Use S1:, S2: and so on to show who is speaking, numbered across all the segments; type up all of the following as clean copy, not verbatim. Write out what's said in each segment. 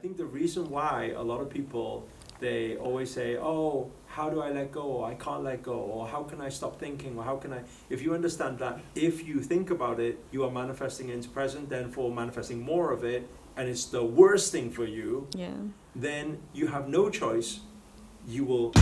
S1: think the reason why a lot of people, they always say, oh, how do I let go? Or I can't let go. Or how can I stop thinking? Or how can I, if you understand that, if you think about it, you are manifesting into present, then for manifesting more of it, and it's the worst thing for you, then you have no choice. You will.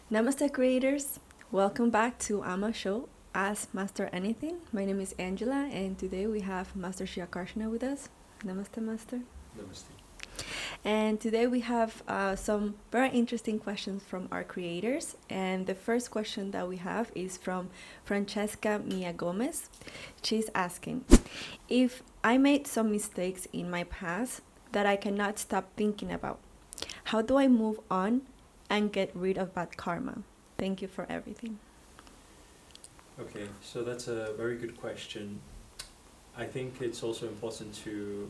S2: Namaste creators, welcome back to Amma Show. Ask Master Anything. My name is Angela and today we have Master Akarshana with us. Namaste Master.
S1: Namaste.
S2: And today we have some very interesting questions from our creators, and the first question that we have is from Francesca Mia Gomez. She's asking, if I made some mistakes in my past that I cannot stop thinking about, how do I move on and get rid of bad karma? Thank you for everything.
S1: Okay, so that's a very good question. I think it's also important to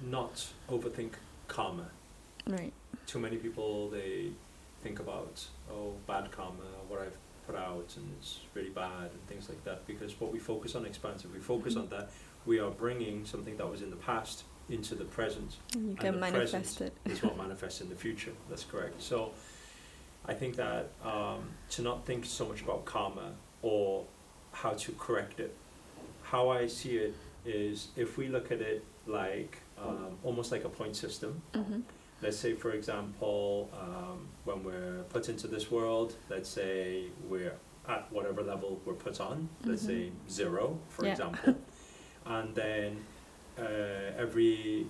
S1: not overthink karma.
S2: Right.
S1: Too many people, they think about, oh, bad karma, what I've put out, and it's really bad, and things like that, because what we focus on expands. If we focus on that, we are bringing something that was in the past into the present.
S2: And you can manifest it.
S1: Is what manifests in the future. That's correct. So I think that to not think so much about karma or how to correct it. How I see it is, if we look at it like almost like a point system.
S2: Mm-hmm.
S1: Let's say, for example, when we're put into this world, let's say we're at whatever level we're put on, let's say 0, for example, and then every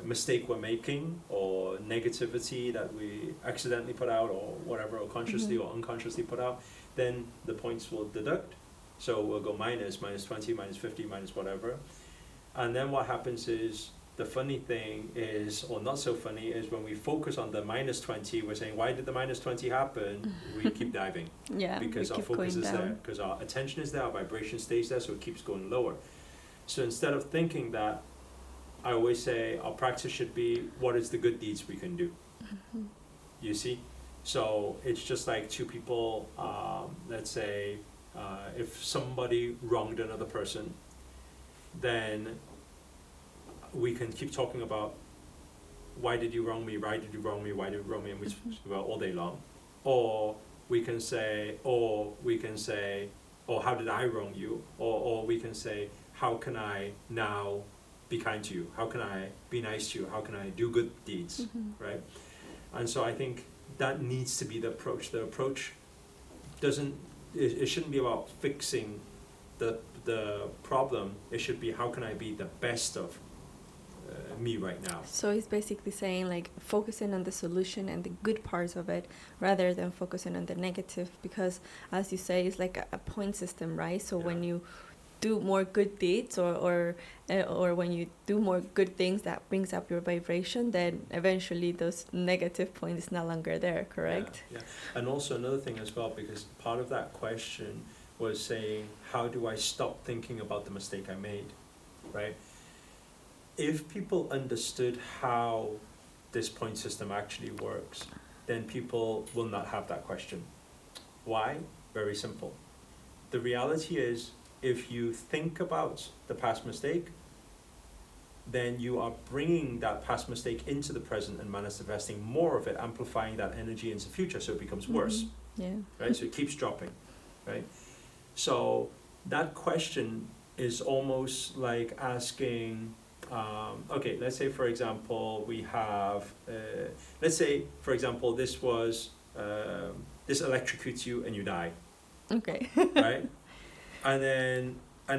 S1: mistake we're making or negativity that we accidentally put out or whatever, or consciously or unconsciously put out, then the points will deduct. So we'll go minus 20, minus 50, minus whatever. And then what happens is, the funny thing is, or not so funny, is when we focus on the minus 20, we're saying, why did the minus 20 happen? We keep diving. Because our focus is there, because our attention is there, our vibration stays there, so it keeps going lower. So instead of thinking that, I always say our practice should be, what is the good deeds we can do? You see? So it's just like two people, let's say, if somebody wronged another person, then we can keep talking about, why did you wrong me, why did you wrong me, why did you wrong me, and we speak about all day long. Or we can say, or how did I wrong you? Or we can say, how can I now be kind to you? How can I be nice to you? How can I do good deeds, right? And so I think that needs to be the approach. The approach it shouldn't be about fixing the problem. It should be, how can I be the best of me right now?
S2: So he's basically saying, like, focusing on the solution and the good parts of it rather than focusing on the negative, because as you say, it's like a point system, right? So when you do more good deeds or when you do more good things that brings up your vibration, then eventually those negative points is no longer there, correct?
S1: Yeah. And also another thing as well, because part of that question was saying, how do I stop thinking about the mistake I made, right? If people understood how this point system actually works, then people will not have that question. Why? Very simple. The reality is, if you think about the past mistake, then you are bringing that past mistake into the present and manifesting more of it, amplifying that energy into the future, so it becomes worse. Right? So it keeps dropping, right? So that question is almost like asking, okay, let's say, for example, we have, let's say, for example, this electrocutes you and you die.
S2: Okay.
S1: Right? And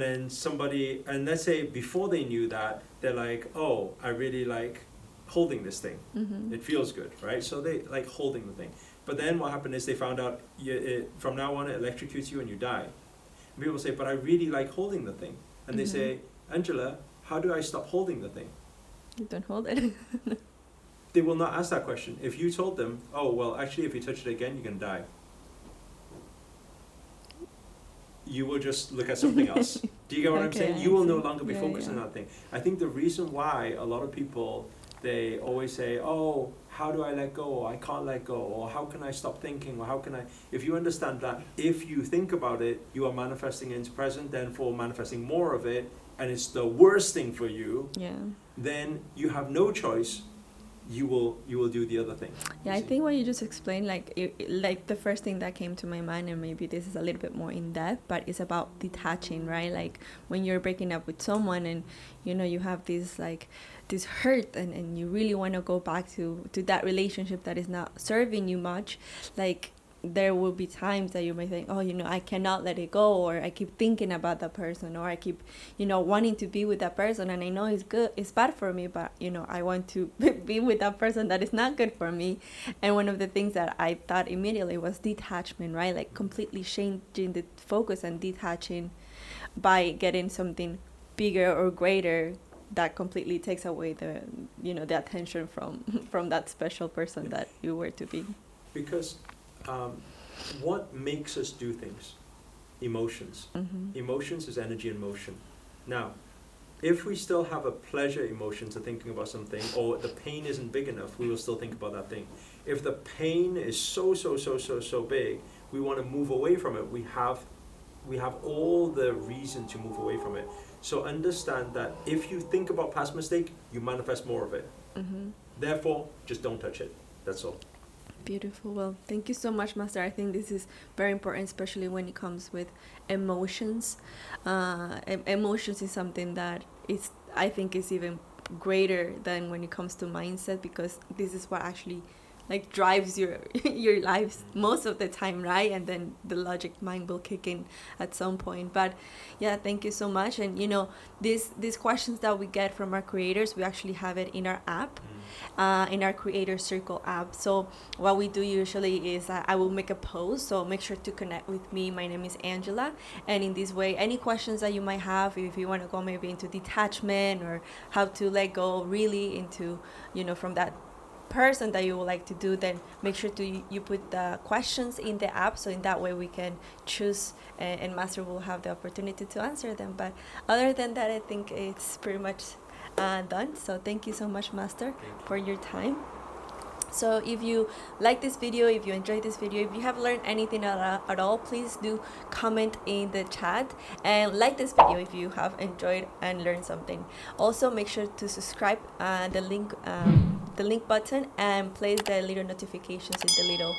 S1: then somebody, and let's say before they knew that, they're like, oh, I really like holding this thing. It feels good, right? So they like holding the thing. But then what happened is they found out, from now on it electrocutes you and you die. And people say, but I really like holding the thing. And they say, Angela, how do I stop holding the thing?
S2: You don't hold it.
S1: They will not ask that question. If you told them, oh, well, actually, if you touch it again, you're going to die, you will just look at something else. Do you get what I'm saying? You will no longer be focused on that thing. I think the reason why a lot of people, they always say, oh, how do I let go? Or I can't let go. Or how can I stop thinking? Or how can I... If you understand that if you think about it, you are manifesting it into present, therefore manifesting more of it, and it's the worst thing for you, then you have no choice. You will do the other thing.
S2: Yeah, I think what you just explained, like the first thing that came to my mind, and maybe this is a little bit more in depth, but it's about detaching, right? Like when you're breaking up with someone and you have this hurt and you really want to go back to that relationship that is not serving you much, like there will be times that you may think, oh, I cannot let it go, or I keep thinking about that person, or I keep, wanting to be with that person, and I know it's bad for me, but, I want to be with that person that is not good for me. And one of the things that I thought immediately was detachment, right? Like completely changing the focus and detaching by getting something bigger or greater that completely takes away the attention from that special person that you were to be.
S1: Because what makes us do things? Emotions.
S2: Mm-hmm.
S1: Emotions is energy in motion. Now, if we still have a pleasure emotion to thinking about something, or the pain isn't big enough, we will still think about that thing. If the pain is so big, we want to move away from it. We have all the reason to move away from it. So understand that if you think about past mistake, you manifest more of it.
S2: Mm-hmm.
S1: Therefore, just don't touch it. That's all.
S2: Beautiful. Well, thank you so much, Master. I think this is very important, especially when it comes with emotions. Emotions is something that I think is even greater than when it comes to mindset, because this is what actually drives your lives most of the time, right? And then the logic mind will kick in at some point. But yeah, thank you so much. And these questions that we get from our creators, we actually have it in our app, in our Creator Circle app. So what we do usually is I will make a post, so make sure to connect with me. My name is Angela, and in this way, any questions that you might have, if you want to go maybe into detachment or how to let go really into from that person that you would like to do, then make sure to you put the questions in the app, so in that way we can choose and Master will have the opportunity to answer them. But other than that, I think it's pretty much done. So thank you so much, Master, for your time. So if you like this video, if you enjoyed this video, if you have learned anything at all, please do comment in the chat and like this video if you have enjoyed and learned something. Also, make sure to subscribe, the link button, and place the little notifications with the little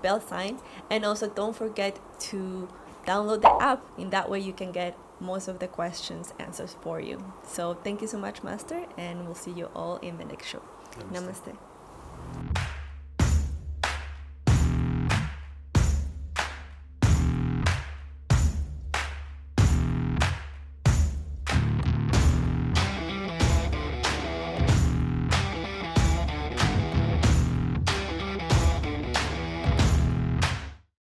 S2: bell sign. And also don't forget to download the app. In that way you can get most of the questions answers for you. So thank you so much, Master, and we'll see you all in the next show.
S1: Namaste.
S2: Namaste.